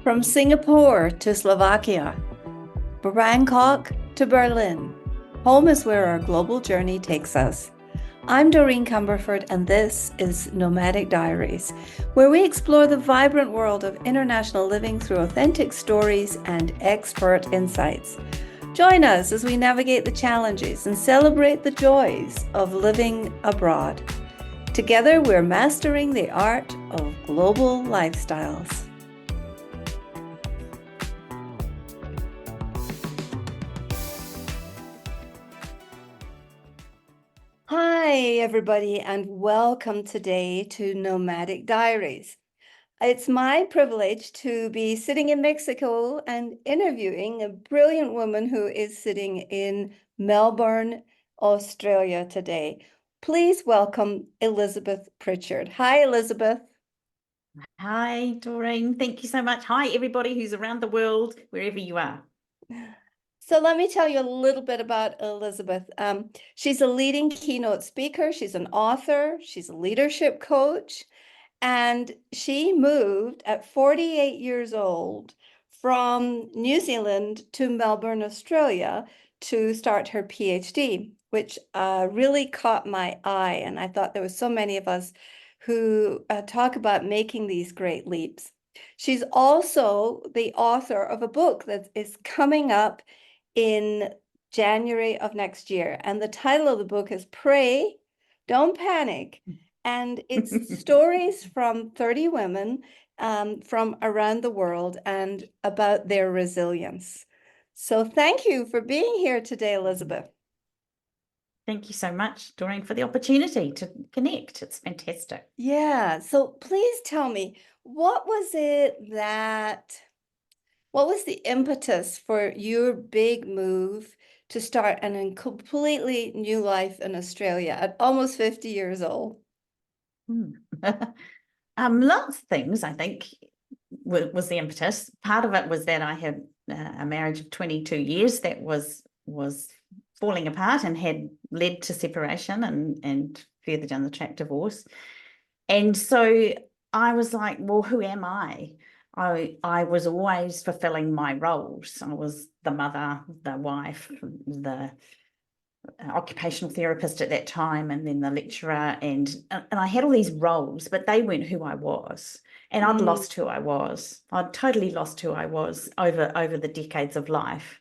From Singapore to Slovakia, Bangkok to Berlin, home is where our global journey takes us. I'm Doreen Cumberford, and this is Nomadic Diaries, where we explore the vibrant world of international living through authentic stories and expert insights. Join us as we navigate the challenges and celebrate the joys of living abroad. Together, we're mastering the art of global lifestyles. Hi, everybody, and welcome today to Nomadic Diaries. It's my privilege to be sitting in Mexico and interviewing a brilliant woman who is sitting in Melbourne, Australia today. Please welcome Elizabeth Pritchard. Hi, Elizabeth. Hi, Doreen. Thank you so much. Hi, everybody who's around the world, wherever you are. So let me tell you a little bit about Elizabeth. She's a leading keynote speaker. She's an author. She's a leadership coach. And she moved at 48 years old from New Zealand to Melbourne, Australia to start her PhD, which really caught my eye. And I thought there were so many of us who talk about making these great leaps. She's also the author of a book that is coming up in January of next year. And the title of the book is Pray, Don't Panic. And it's stories from 30 women from around the world and about their resilience. So thank you for being here today, Elizabeth. Thank you so much, Doreen, for the opportunity to connect. It's fantastic. Yeah. So please tell me, what was the impetus for your big move to start a completely new life in Australia at almost 50 years old? Lots of things, I think, was the impetus. Part of it was that I had a marriage of 22 years that was falling apart and had led to separation and further down the track, divorce. And so I was like, well, who am I? I was always fulfilling my roles. I was the mother, the wife, the occupational therapist at that time, and then the lecturer, and I had all these roles, but they weren't who I was. And I'd lost who I was. I'd totally lost who I was over the decades of life.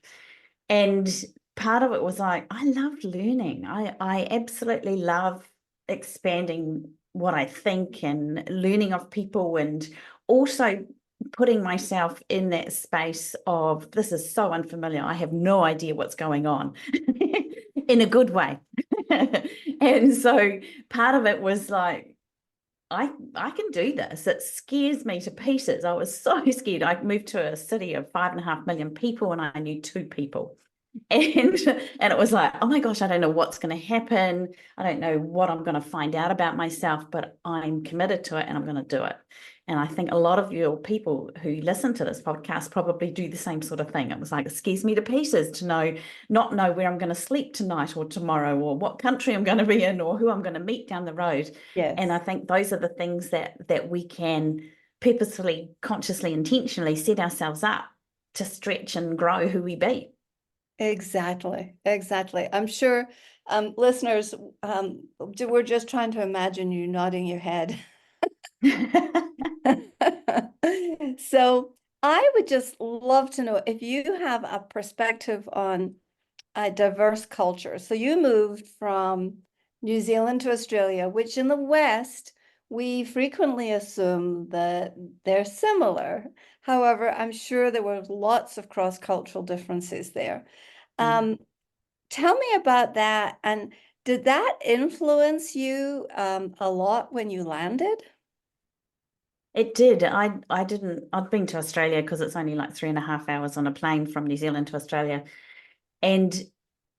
And part of it was like, I loved learning. I absolutely love expanding what I think and learning of people, and also putting myself in that space of, this is so unfamiliar. I have no idea what's going on in a good way. And so part of it was like, I can do this. It scares me to pieces. I was so scared. I moved to a city of 5.5 million people and I knew 2 people. And it was like, oh my gosh, I don't know what's going to happen. I don't know what I'm going to find out about myself, but I'm committed to it and I'm going to do it. And I think a lot of your people who listen to this podcast probably do the same sort of thing. It was like, it scares me to pieces to not know where I'm going to sleep tonight or tomorrow, or what country I'm going to be in, or who I'm going to meet down the road. Yes. And I think those are the things that we can purposefully, consciously, intentionally set ourselves up to stretch and grow who we be. Exactly. I'm sure listeners, we're just trying to imagine you nodding your head. So I would just love to know if you have a perspective on a diverse culture. So you moved from New Zealand to Australia, which in the West, we frequently assume that they're similar. However, I'm sure there were lots of cross-cultural differences there. Tell me about that. And did that influence you a lot when you landed? It did. I'd been to Australia because it's only like 3.5 hours on a plane from New Zealand to Australia. And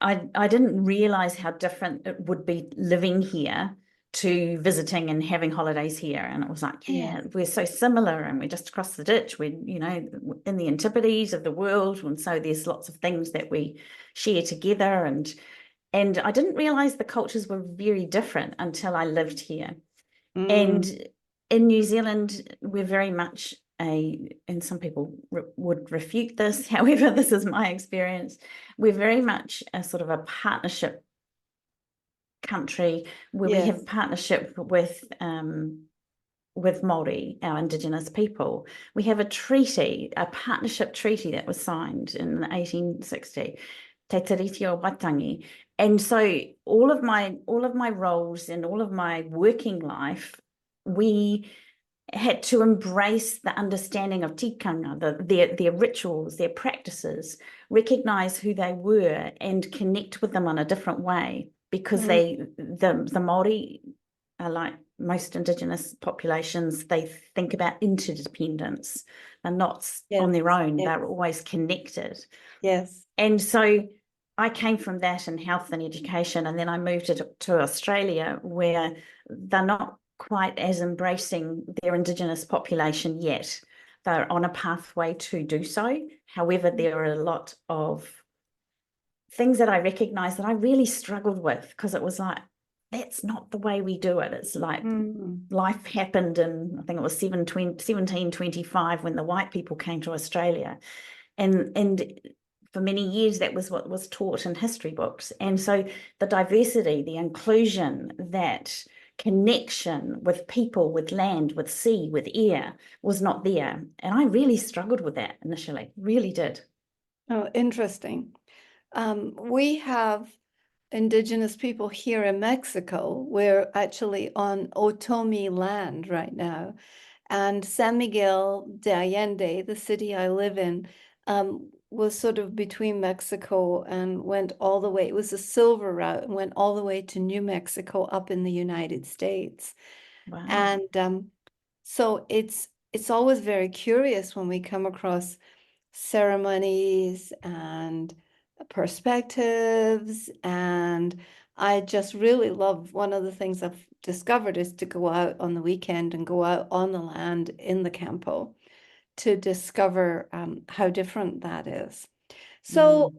I didn't realize how different it would be living here to visiting and having holidays here. And it was like, yeah, we're so similar and we're just across the ditch. We're, in the antipodes of the world. And so there's lots of things that we share together. And I didn't realize the cultures were very different until I lived here. And in New Zealand, we're very much and some people would refute this, however, this is my experience, we're very much a sort of a partnership country where we have Yes. partnership with Māori, our Indigenous people. We have a partnership treaty that was signed in 1860, Te Tiriti o Waitangi. And so all of my roles and all of my working life, we had to embrace the understanding of tikanga, their rituals, their practices, recognize who they were and connect with them in a different way, because the Māori are like most Indigenous populations, they think about interdependence. They're not on their own, they're always connected. Yes. And so I came from that in health and education, and then I moved to Australia, where they're not quite as embracing their Indigenous population yet. They're on a pathway to do so. However, there are a lot of things that I recognized that I really struggled with, because it was like, that's not the way we do it. It's like life happened in, I think it was 1725 when the white people came to Australia. And for many years, that was what was taught in history books. And so the diversity, the inclusion, that connection with people, with land, with sea, with air was not there. And I really struggled with that initially, really did. Oh, interesting. We have Indigenous people here in Mexico. We're actually on Otomi land right now. And San Miguel de Allende, the city I live in, was sort of between Mexico and went all the way. It was a silver route and went all the way to New Mexico up in the United States. Wow. And so it's always very curious when we come across ceremonies and perspectives. And I just really love, one of the things I've discovered is to go out on the weekend and go out on the land in the campo to discover how different that is. So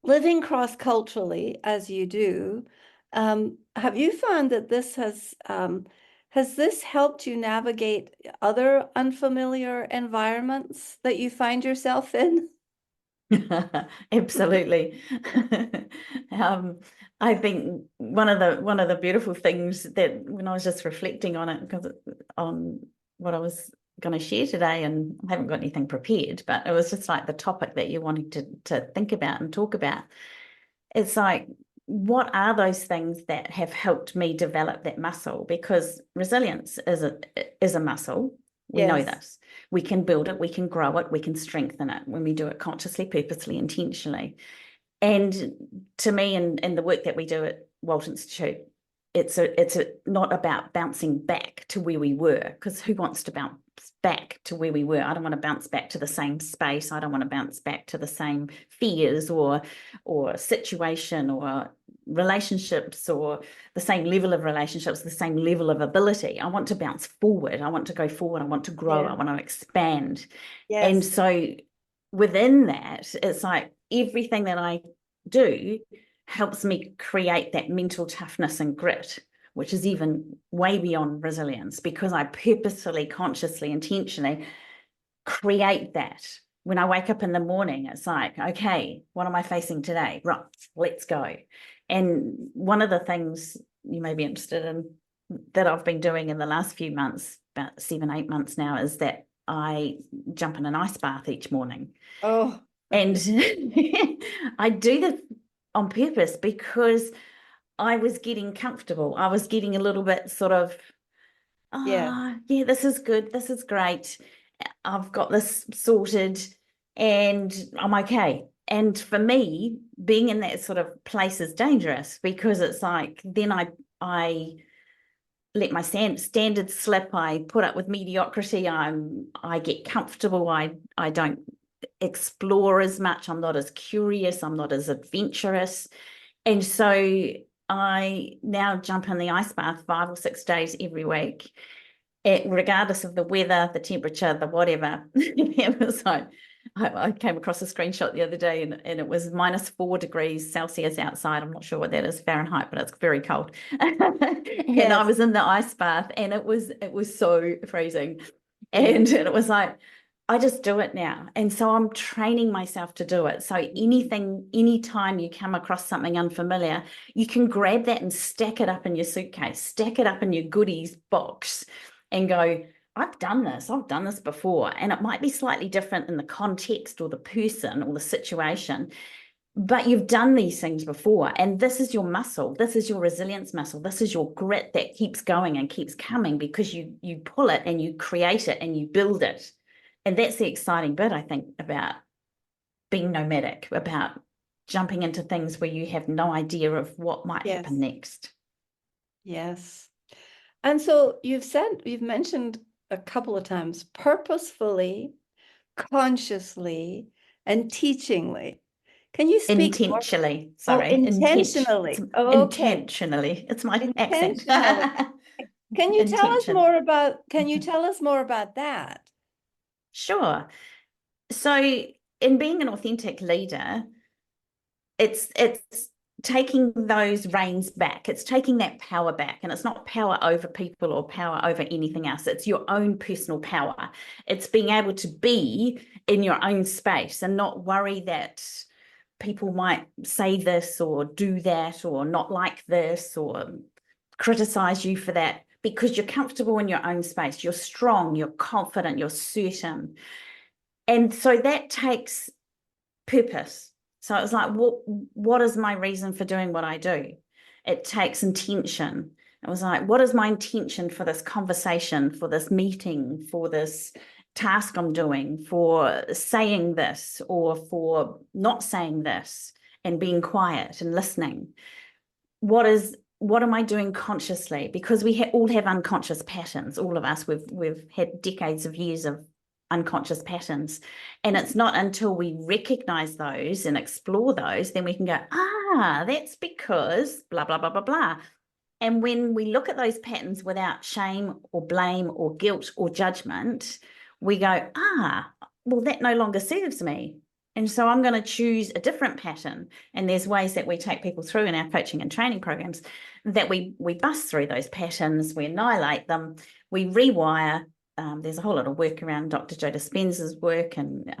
living cross-culturally as you do, have you found that this has this helped you navigate other unfamiliar environments that you find yourself in? Absolutely. I think one of the beautiful things that, when I was just reflecting on it, because on what I was going to share today, and I haven't got anything prepared, but it was just like the topic that you wanted to think about and talk about. It's like, what are those things that have helped me develop that muscle? Because resilience is a muscle. We know this. We can build it, we can grow it, we can strengthen it when we do it consciously, purposely, intentionally. And to me, and the work that we do at Walt Institute, it's not about bouncing back to where we were, because who wants to bounce back to where we were? I don't want to bounce back to the same space. I don't want to bounce back to the same fears or situation or relationships, or the same level of relationships, the same level of ability. I want to bounce forward. I want to go forward. I want to grow. I want to expand. And so within that, it's like everything that I do helps me create that mental toughness and grit, which is even way beyond resilience, because I purposefully, consciously, intentionally create that. When I wake up in the morning, it's like, okay, what am I facing today? Right, let's go. And one of the things you may be interested in that I've been doing in the last few months, about 7-8 months now, is that I jump in an ice bath each morning. Oh. And I do that on purpose, because I was getting comfortable. I was getting a little bit sort of, yeah, this is good. This is great. I've got this sorted and I'm okay. And for me, being in that sort of place is dangerous, because it's like, then I let my standards slip. I put up with mediocrity. I get comfortable. I don't explore as much. I'm not as curious. I'm not as adventurous. And so I now jump in the ice bath 5 or 6 days every week, regardless of the weather, the temperature, the whatever. It was like, I came across a screenshot the other day, and it was -4 degrees Celsius outside. I'm not sure what that is Fahrenheit, but it's very cold. And I was in the ice bath, and it was so freezing. And it was like, I just do it now. And so I'm training myself to do it. So anytime you come across something unfamiliar, you can grab that and stack it up in your suitcase, stack it up in your goodies box and go, I've done this before. And it might be slightly different in the context or the person or the situation, but you've done these things before. And this is your muscle. This is your resilience muscle. This is your grit that keeps going and keeps coming because you pull it and you create it and you build it. And that's the exciting bit, I think, about being nomadic, about jumping into things where you have no idea of what might happen next. Yes. And so you've mentioned a couple of times purposefully, consciously, and teachingly. Can you speak more? Intentionally, Oh, sorry. intentionally. Oh, okay. Intentionally. It's my accent. Intentionally. Can you tell us Intention. more about that? Sure. So in being an authentic leader, it's taking those reins back. It's taking that power back, and it's not power over people or power over anything else. It's your own personal power. It's being able to be in your own space and not worry that people might say this or do that or not like this or criticize you for that, because you're comfortable in your own space. You're strong, you're confident, you're certain. And so that takes purpose. So it was like, what is my reason for doing what I do? It takes intention. It was like, what is my intention for this conversation, for this meeting, for this task I'm doing, for saying this or for not saying this and being quiet and listening? What am I doing consciously? Because we all have unconscious patterns. All of us, we've had decades of years of unconscious patterns. And it's not until we recognize those and explore those, then we can go, that's because blah, blah, blah, blah, blah. And when we look at those patterns without shame or blame or guilt or judgment, we go, well, that no longer serves me. And so I'm going to choose a different pattern. And there's ways that we take people through in our coaching and training programs that we bust through those patterns, we annihilate them, we rewire. There's a whole lot of work around Dr. Joe Dispenza's work and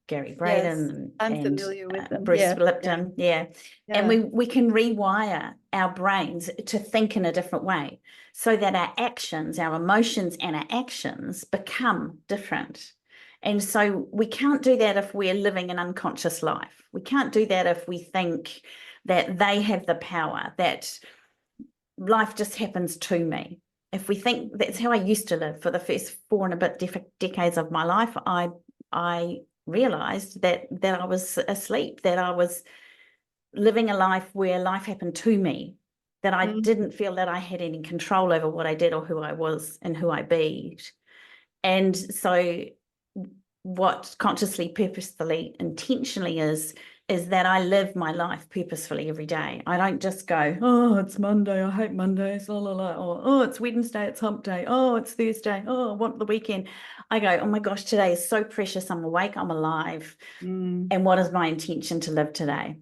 Gary Braden I'm and familiar with them. Bruce Lipton. Yeah. And we can rewire our brains to think in a different way so that our actions, our emotions and our actions become different. And so we can't do that if we're living an unconscious life. We can't do that if we think that they have the power, that life just happens to me. If we think that's how I used to live for the first 4 and a bit decades of my life, I realized that I was asleep, that I was living a life where life happened to me, that I didn't feel that I had any control over what I did or who I was and who I be. And so what consciously, purposefully, intentionally is that I live my life purposefully every day. I don't just go, oh, it's Monday, I hate Mondays, la, la, la, or oh, it's Wednesday, it's hump day, oh, it's Thursday, oh, I want the weekend. I go, oh my gosh, today is so precious. I'm awake, I'm alive. And what is my intention to live today?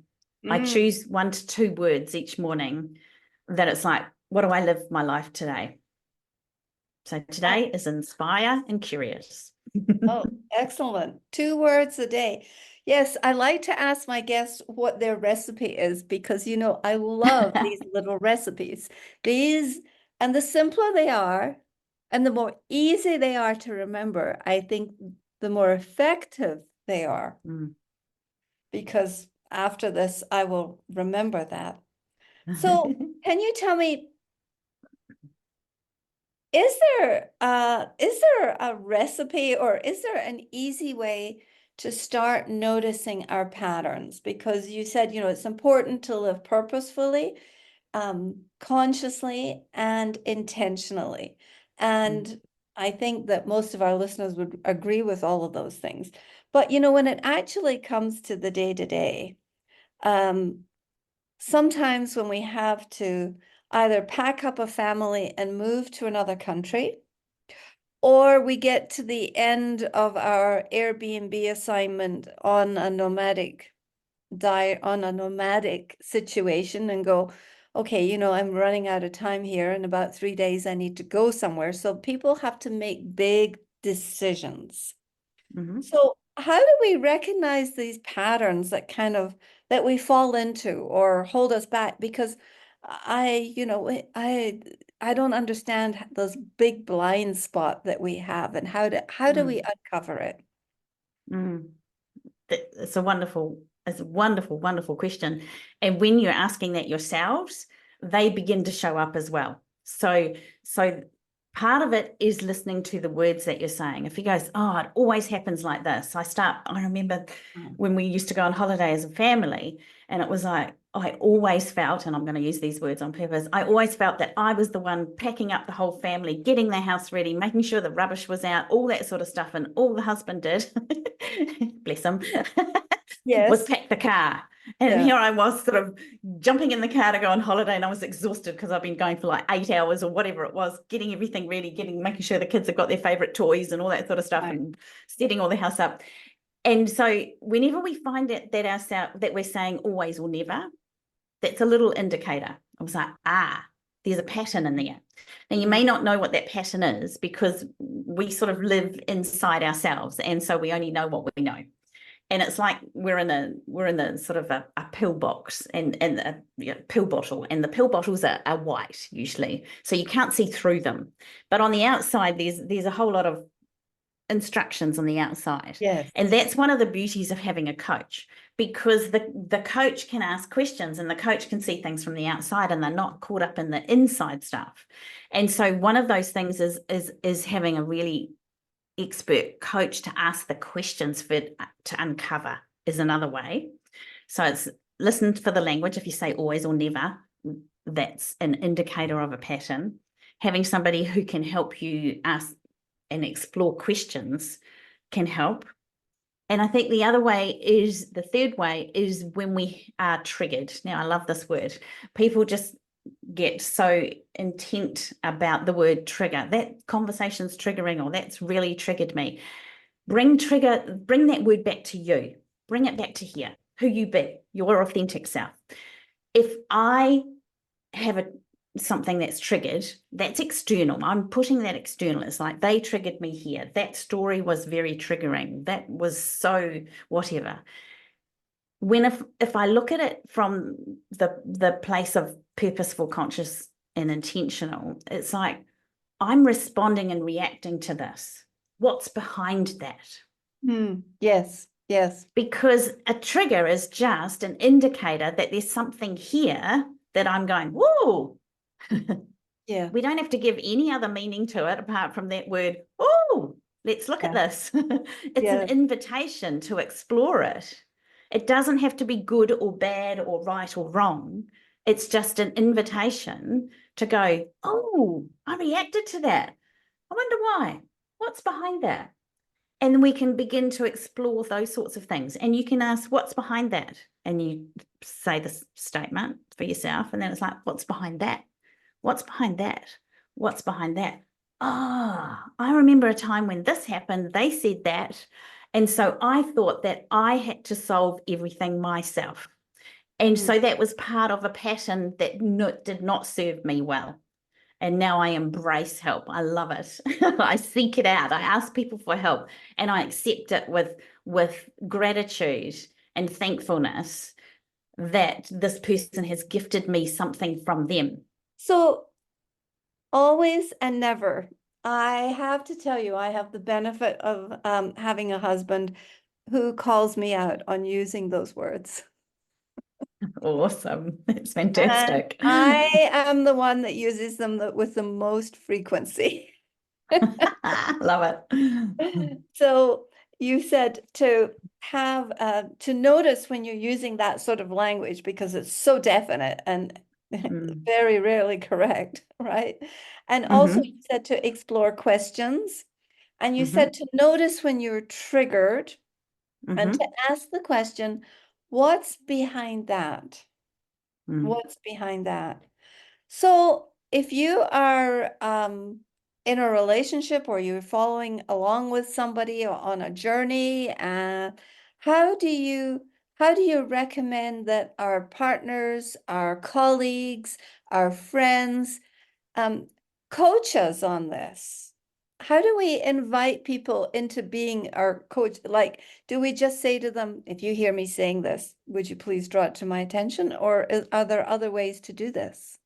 I choose 1 to 2 words each morning that it's like, what do I live my life today? So today is inspire and curious. Oh, excellent. 2 words a day. Yes, I like to ask my guests what their recipe is because, I love these little recipes. And the simpler they are, and the more easy they are to remember, I think the more effective they are. Because after this, I will remember that. So, can you tell me, is there a recipe or is there an easy way to start noticing our patterns? Because you said, it's important to live purposefully, consciously, and intentionally. And I think that most of our listeners would agree with all of those things. But, when it actually comes to the day-to-day, sometimes when we have to either pack up a family and move to another country, or we get to the end of our Airbnb assignment on a nomadic situation and go, okay, I'm running out of time here. In about 3 days, I need to go somewhere. So people have to make big decisions. Mm-hmm. So how do we recognize these patterns that that we fall into or hold us back? Because I don't understand those big blind spot that we have, and how do we uncover it? Mm. It's a wonderful, wonderful question. And when you're asking that yourselves, they begin to show up as well. So part of it is listening to the words that you're saying. If he goes, oh, it always happens like this. I remember when we used to go on holiday as a family, and it was like, I always felt, and I'm going to use these words on purpose, I always felt that I was the one packing up the whole family, getting their house ready, making sure the rubbish was out, all that sort of stuff. And all the husband did, bless him, was Yes. pack the car. And Yeah. here I was sort of jumping in the car to go on holiday, and I was exhausted because I've been going for like 8 hours or whatever it was, getting everything ready, making sure the kids have got their favorite toys and all that sort of stuff, Right. and setting all the house up. And so whenever we find it that we're saying always or never, that's a little indicator. I was like, there's a pattern in there. Now you may not know what that pattern is because we sort of live inside ourselves, and so we only know what we know. And it's like we're in a sort of a pill box and a pill bottle, and the pill bottles are white usually, so you can't see through them. But on the outside, there's a whole lot of instructions on the outside. Yes. And that's one of the beauties of having a coach, because the coach can ask questions and the coach can see things from the outside, and they're not caught up in the inside stuff. And so one of those things is having a really expert coach to ask the questions to uncover is another way. So it's listen for the language. If you say always or never, that's an indicator of a pattern. Having somebody who can help you ask and explore questions can help. And I think the third way is when we are triggered. Now, I love this word. People just get so intent about the word trigger. That conversation's triggering, or that's really triggered me. Bring that word back to you. Bring it back to here, who you be, your authentic self. If I have something that's triggered, that's external. I'm putting that external. It's like they triggered me here. That story was very triggering. That was so whatever. If I look at it from the place of purposeful, conscious, and intentional, it's like I'm responding and reacting to this. What's behind that? Yes. Yes. Because a trigger is just an indicator that there's something here that I'm going, whoa. Yeah. We don't have to give any other meaning to it apart from that word, oh, let's look at this. It's an invitation to explore it. It doesn't have to be good or bad or right or wrong. It's just an invitation to go, oh, I reacted to that. I wonder why. What's behind that? And we can begin to explore those sorts of things. And you can ask, what's behind that? And you say this statement for yourself. And then it's like, what's behind that? What's behind that? What's behind that? Oh, I remember a time when this happened. They said that. And so I thought that I had to solve everything myself. And so that was part of a pattern that did not serve me well. And now I embrace help. I love it. I seek it out. I ask people for help, and I accept it with gratitude and thankfulness that this person has gifted me something from them. So always and never. I have to tell you, I have the benefit of having a husband who calls me out on using those words. Awesome. That's And fantastic. I am the one that uses them with the most frequency. Love it. So you said to have to notice when you're using that sort of language because it's so definite and very rarely correct, right? And also you said to explore questions, and you said to notice when you're triggered and to ask the question, what's behind that? What's behind that? So if you are in a relationship or you're following along with somebody on a journey, how do you recommend that our partners, our colleagues, our friends coach us on this? how do we invite people into being our coach? Like, do we just say to them, if you hear me saying this, would you please draw it to my attention? Or are there other ways to do this?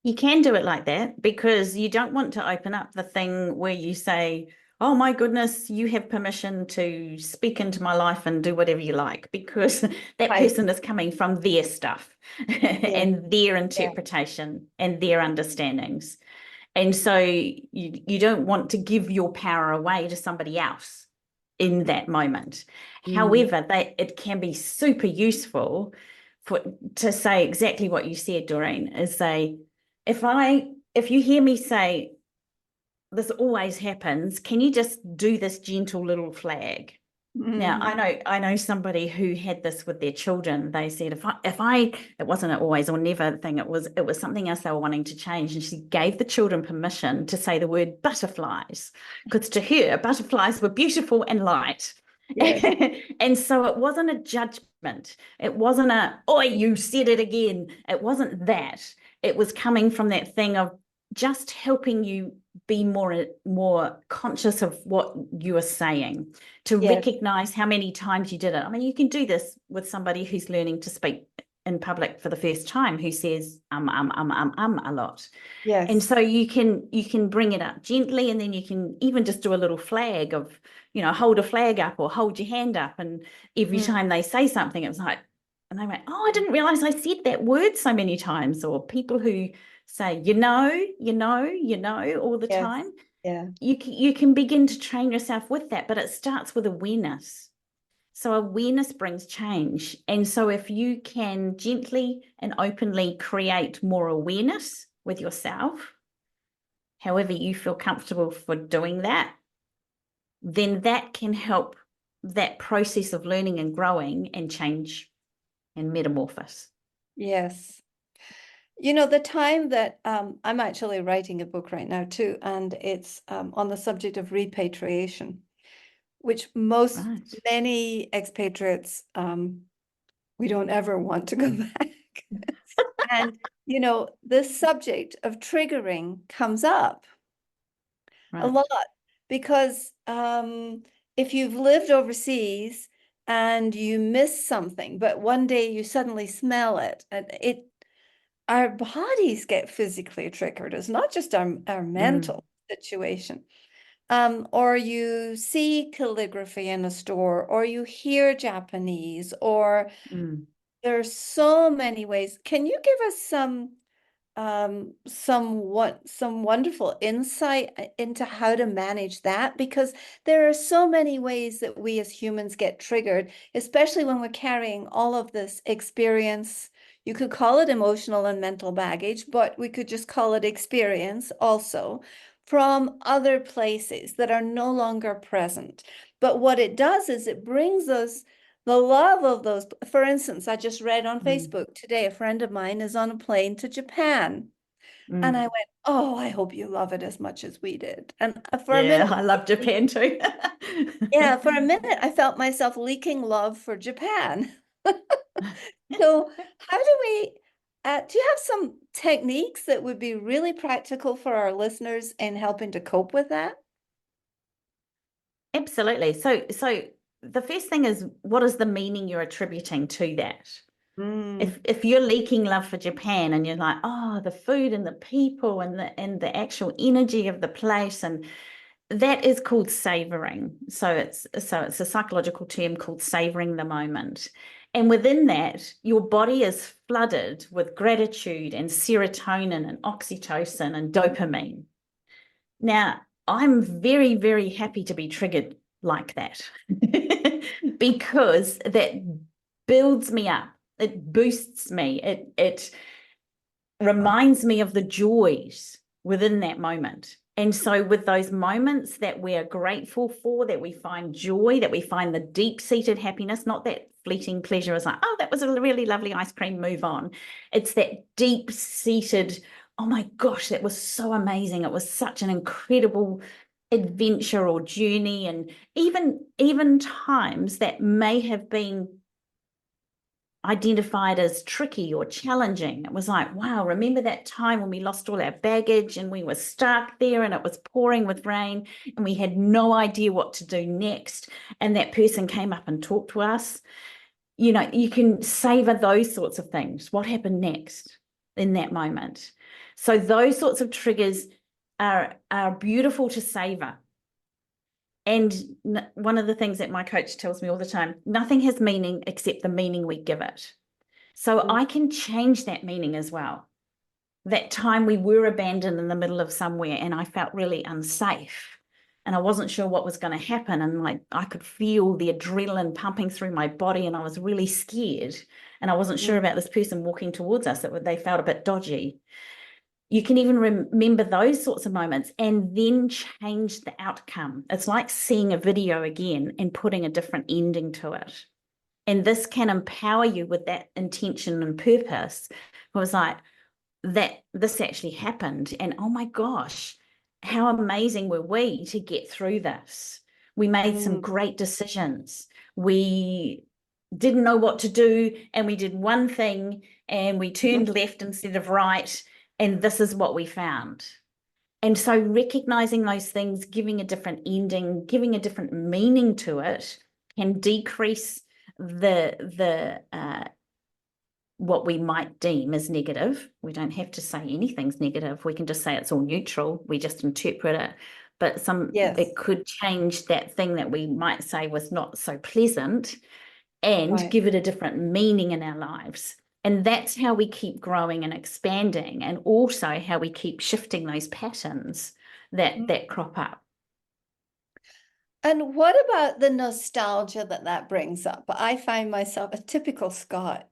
You can do it like that because you don't want to open up the thing where you say, oh my goodness, you have permission to speak into my life and do whatever you like, because that Right. person is coming from their stuff Yeah. and their Yeah. interpretation and their understandings. And so you don't want to give your power away to somebody else in that moment. Mm. However, it can be super useful to say exactly what you said, Doreen, is say, if you hear me say this always happens, can you just do this gentle little flag? Now, Mm. I know somebody who had this with their children. They said, it wasn't an always or never thing. It was something else they were wanting to change. And she gave the children permission to say the word butterflies, because to her, butterflies were beautiful and light. Yes. And so it wasn't a judgment. It wasn't oh, you said it again. It wasn't that. It was coming from that thing of just helping you be more conscious of what you are saying, to Yes. recognize how many times you did it. I mean, you can do this with somebody who's learning to speak in public for the first time, who says a lot. And Yes. so you can bring it up gently, and then you can even just do a little flag of, hold a flag up or hold your hand up. And every Mm. time they say something, it was like, and they went, oh, I didn't realize I said that word so many times. Or people who say, all the Yes. time. Yeah. You can begin to train yourself with that, but it starts with awareness. So awareness brings change. And so if you can gently and openly create more awareness with yourself, however you feel comfortable for doing that, then that can help that process of learning and growing and change and metamorphose. Yes. You know, the time that I'm actually writing a book right now too, and it's on the subject of repatriation, which Right. many expatriates, we don't ever want to go back. And, you know, this subject of triggering comes up a Right. lot because if you've lived overseas and you miss something, but one day you suddenly smell it, and our bodies get physically triggered. It's not just our Mm, mental situation. Or you see calligraphy in a store, or you hear Japanese, or mm. there's so many ways. Can you give us some wonderful insight into how to manage that? Because there are so many ways that we as humans get triggered, especially when we're carrying all of this experience. You could call it emotional and mental baggage, but we could just call it experience also from other places that are no longer present. But what it does is it brings us the love of those. For instance, I just read on Mm, Facebook today, a friend of mine is on a plane to Japan. And I mm. went, oh, I hope you love it as much as we did. And for a Yeah, minute, I love Japan too. yeah, for a minute, I felt myself leaking love for Japan. So how do you have some techniques that would be really practical for our listeners in helping to cope with that? Absolutely. So the first thing is, what is the meaning you're attributing to that? Mm. If you're leaking love for Japan and you're like, oh, the food and the people and the actual energy of the place, and that is called savoring. So it's a psychological term called savoring the moment. And within that, your body is flooded with gratitude and serotonin and oxytocin and dopamine. Now, I'm very, very happy to be triggered like that because that builds me up. It boosts me. It reminds me of the joys within that moment. And so, with those moments that we are grateful for, that we find joy, that we find the deep seated happiness, not that fleeting pleasure is like, oh, that was a really lovely ice cream, move on. It's that deep seated, oh my gosh, that was so amazing. It was such an incredible adventure or journey. And even times that may have been, identified as tricky or challenging. It was like, wow, remember that time when we lost all our baggage and we were stuck there and it was pouring with rain and we had no idea what to do next, and that person came up and talked to us. You know, you can savor those sorts of things. What happened next in that moment? So those sorts of triggers are beautiful to savor. And one of the things that my coach tells me all the time, nothing has meaning except the meaning we give it. So I can change that meaning as well. That time we were abandoned in the middle of somewhere and I felt really unsafe and I wasn't sure what was going to happen. And like I could feel the adrenaline pumping through my body and I was really scared. And I wasn't sure about this person walking towards us. They felt a bit dodgy. You can even remember those sorts of moments and then change the outcome. It's like seeing a video again and putting a different ending to it. And this can empower you with that intention and purpose. It was like, that this actually happened. And oh my gosh, how amazing were we to get through this? We made some great decisions. We didn't know what to do and we did one thing and we turned left instead of right. And this is what we found. And so recognizing those things, giving a different ending, giving a different meaning to it can decrease the what we might deem as negative. We don't have to say anything's negative. We can just say it's all neutral. We just interpret it. But it could change that thing that we might say was not so pleasant and give it a different meaning in our lives. And that's how we keep growing and expanding, and also how we keep shifting those patterns that crop up. And what about the nostalgia that brings up? I find myself a typical Scot,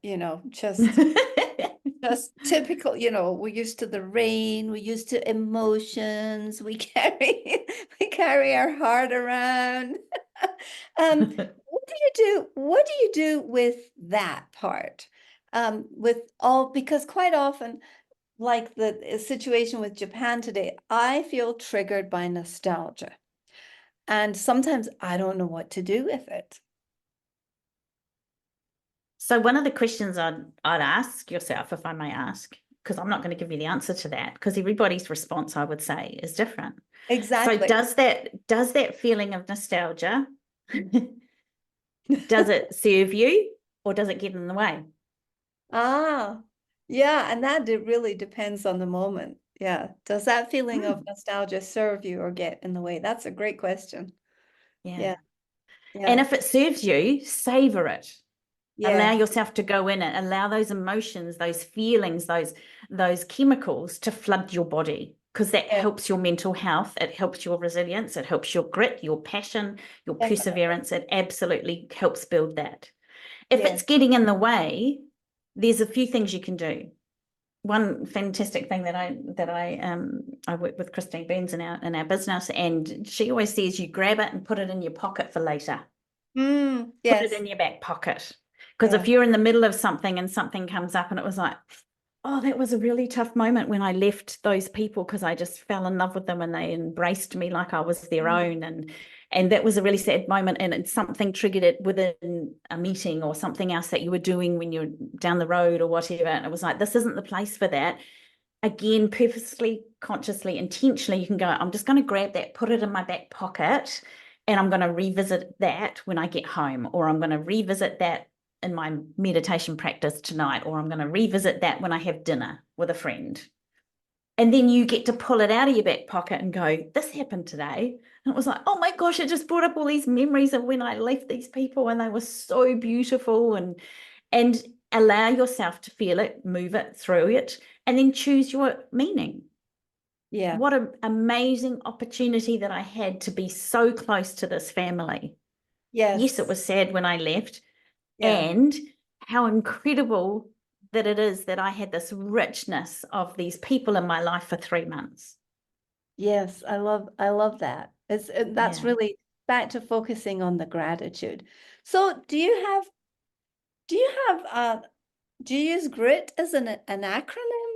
just typical, we're used to the rain, we're used to emotions, we carry our heart around. What do you do with that part? Because quite often, like the situation with Japan today, I feel triggered by nostalgia. And sometimes I don't know what to do with it. So one of the questions I'd ask yourself, if I may ask, because I'm not going to give you the answer to that, because everybody's response, I would say, is different. Exactly. So does that feeling of nostalgia, does it serve you or does it get in the way? Yeah, and that really depends on the moment. Yeah. Does that feeling of nostalgia serve you or get in the way? That's a great question. Yeah. Yeah. And if it serves you, savor it. Allow Yeah. yourself to go in it. Allow those emotions, those feelings, those chemicals to flood your body, because that helps your mental health. It helps your resilience. It helps your grit, your passion, your perseverance. It absolutely helps build that. If it's getting in the way, there's a few things you can do. One fantastic thing that I work with Christine Burns in our business, and she always says you grab it and put it in your pocket for later. Put it in your back pocket. Because if you're in the middle of something and something comes up and it was like, oh, that was a really tough moment when I left those people because I just fell in love with them and they embraced me like I was their own. And that was a really sad moment, and something triggered it within a meeting or something else that you were doing when you're down the road or whatever. And it was like, this isn't the place for that. Again, purposely, consciously, intentionally, you can go, I'm just going to grab that, put it in my back pocket, and I'm going to revisit that when I get home, or I'm going to revisit that in my meditation practice tonight, or I'm going to revisit that when I have dinner with a friend. And then you get to pull it out of your back pocket and go, this happened today. And it was like, oh my gosh, it just brought up all these memories of when I left these people and they were so beautiful. And allow yourself to feel it, move it, through it, and then choose your meaning. Yeah. What an amazing opportunity that I had to be so close to this family. Yes, it was sad when I left. And how incredible that it is that I had this richness of these people in my life for 3 months. Yes, I love that. That's really back to focusing on the gratitude. So do you use grit as an acronym?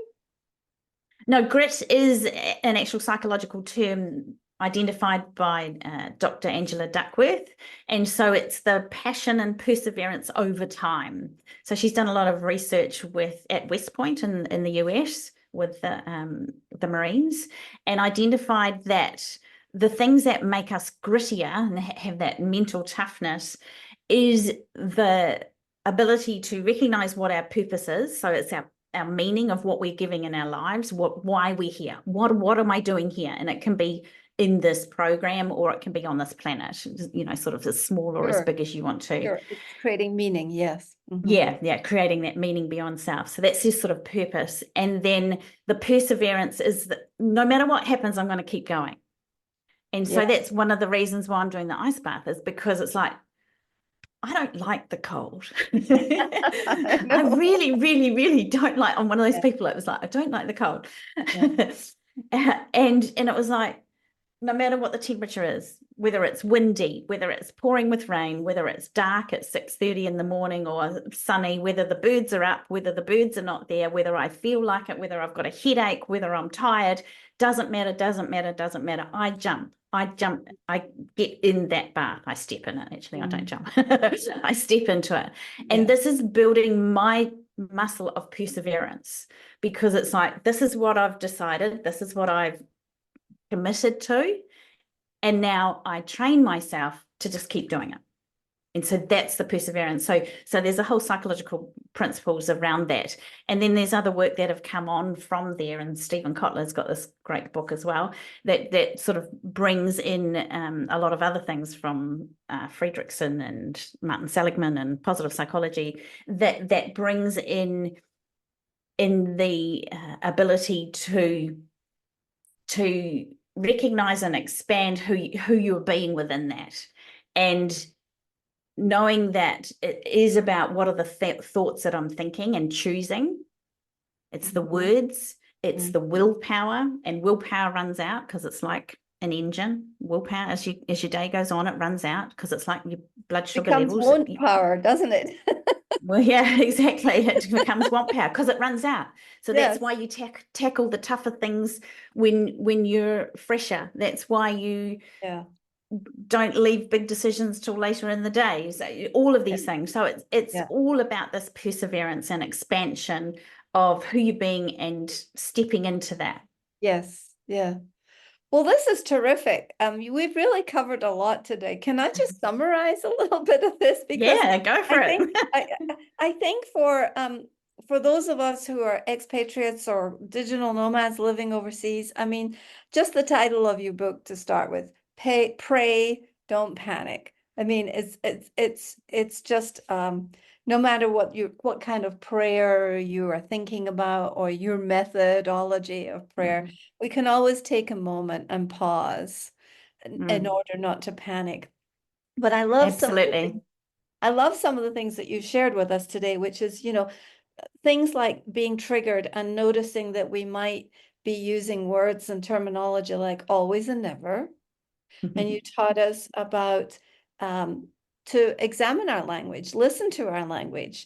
No, grit is an actual psychological term identified by Dr. Angela Duckworth. And so it's the passion and perseverance over time. So she's done a lot of research at West Point in the US with the Marines, and identified that the things that make us grittier and have that mental toughness is the ability to recognize what our purpose is. So it's our meaning of what we're giving in our lives, why we're here, what am I doing here? And it can be in this program, or it can be on this planet, sort of as small or as big as you want to. Sure. It's creating meaning, yes. Yeah, creating that meaning beyond self. So that's your sort of purpose. And then the perseverance is that no matter what happens, I'm going to keep going. And so that's one of the reasons why I'm doing the ice bath, is because it's like, I don't like the cold. I really, really, really don't like. I'm one of those people that was like, I don't like the cold. And it was like, no matter what the temperature is, whether it's windy, whether it's pouring with rain, whether it's dark at 6:30 in the morning or sunny, whether the birds are up, whether the birds are not there, whether I feel like it, whether I've got a headache, whether I'm tired, doesn't matter. I jump, I get in that bath. I step in it. Actually, I don't jump. I step into it. And this is building my muscle of perseverance, because it's like, this is what I've decided. This is what I've committed to, and now I train myself to just keep doing it. And so that's the perseverance. So there's a whole psychological principles around that, and then there's other work that have come on from there, and Stephen Kotler's got this great book as well that sort of brings in a lot of other things from Friedrichsen and Martin Seligman and positive psychology that brings in the ability to recognize and expand who you're being within that, and knowing that it is about what are the thoughts that I'm thinking and choosing. It's the words, it's the willpower, and willpower runs out because it's like an engine. Willpower, as your day goes on, it runs out because it's like your blood sugar becomes levels. Want power, doesn't it? Well, yeah, exactly. It becomes want power because it runs out. So that's why you tackle the tougher things when you're fresher. That's why you don't leave big decisions till later in the day. So all of these things. So it's all about this perseverance and expansion of who you're being and stepping into that. Yes. Yeah. Well, this is terrific. We've really covered a lot today. Can I just summarize a little bit of this? Because go for it. I think for those of us who are expatriates or digital nomads living overseas, I mean, just the title of your book to start with, Pray, Don't Panic. I mean, it's just no matter what kind of prayer you are thinking about or your methodology of prayer, we can always take a moment and pause in order not to panic. But I love some of the things that you shared with us today, which is, things like being triggered and noticing that we might be using words and terminology like always and never. And you taught us about to examine our language, listen to our language,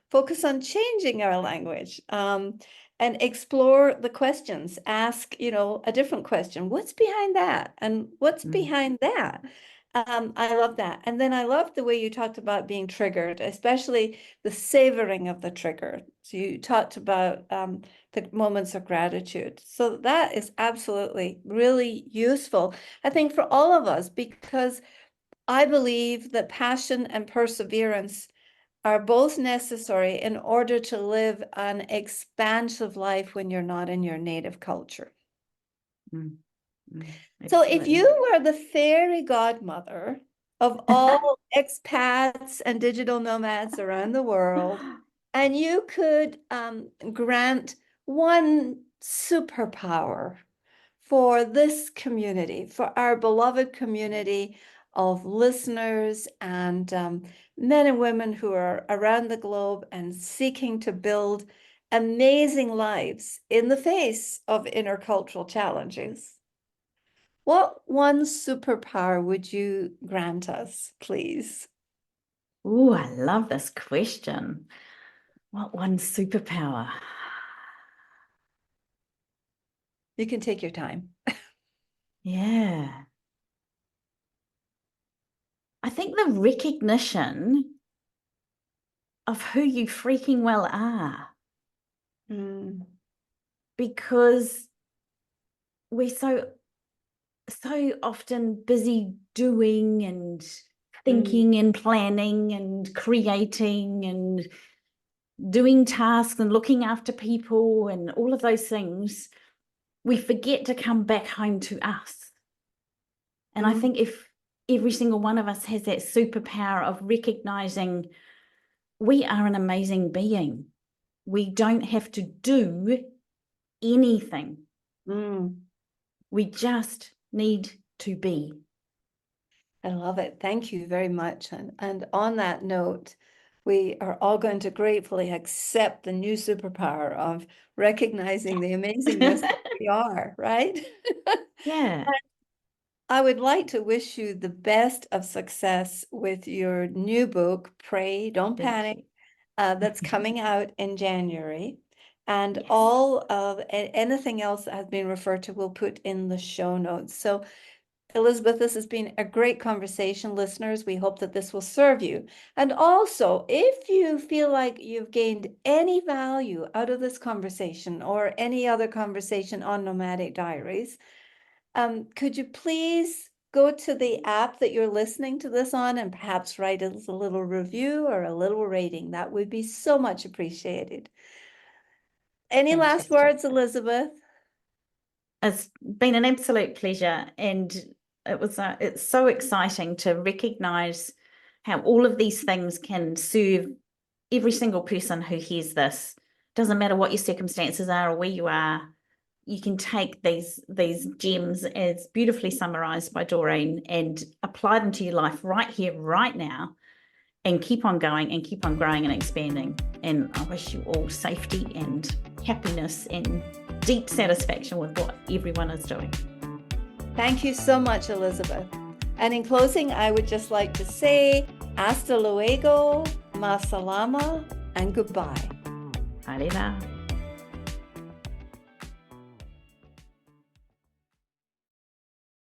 focus on changing our language, and explore the questions. Ask, a different question. What's behind that? And what's behind that? I love that. And then I love the way you talked about being triggered, especially the savoring of the trigger. So you talked about the moments of gratitude. So that is absolutely really useful, I think, for all of us, because I believe that passion and perseverance are both necessary in order to live an expansive life when you're not in your native culture. So if you were the fairy godmother of all expats and digital nomads around the world, and you could grant one superpower for this community, for our beloved community of listeners and men and women who are around the globe and seeking to build amazing lives in the face of intercultural challenges, what one superpower would you grant us, please? Oh, I love this question. What one superpower? You can take your time. Yeah. I think the recognition of who you freaking well are, because we're so often busy doing and thinking and planning and creating and doing tasks and looking after people and all of those things, we forget to come back home to us. And I think if every single one of us has that superpower of recognizing we are an amazing being, we don't have to do anything. We just need to be. I love it. Thank you very much. And on that note, we are all going to gratefully accept the new superpower of recognizing the amazingness that we are, right? Yeah. I would like to wish you the best of success with your new book, Pray, Don't Thank Panic, you. that's coming out in January. And Yes. all of anything else that has been referred to, we'll put in the show notes. So Elizabeth, this has been a great conversation, listeners. We hope that this will serve you. And also, if you feel like you've gained any value out of this conversation or any other conversation on Nomadic Diaries, could you please go to the app that you're listening to this on and perhaps write us a little review or a little rating? That would be so much appreciated. Any last Fantastic. words, Elizabeth? It's been an absolute pleasure, and it's so exciting to recognize how all of these things can serve every single person who hears this. Doesn't matter what your circumstances are or where you are, you can take these gems as beautifully summarized by Doreen and apply them to your life right here, right now, and keep on going and keep on growing and expanding. And I wish you all safety and happiness and deep satisfaction with what everyone is doing. Thank you so much, Elizabeth. And in closing, I would just like to say hasta luego, ma salama, and goodbye. Arriba.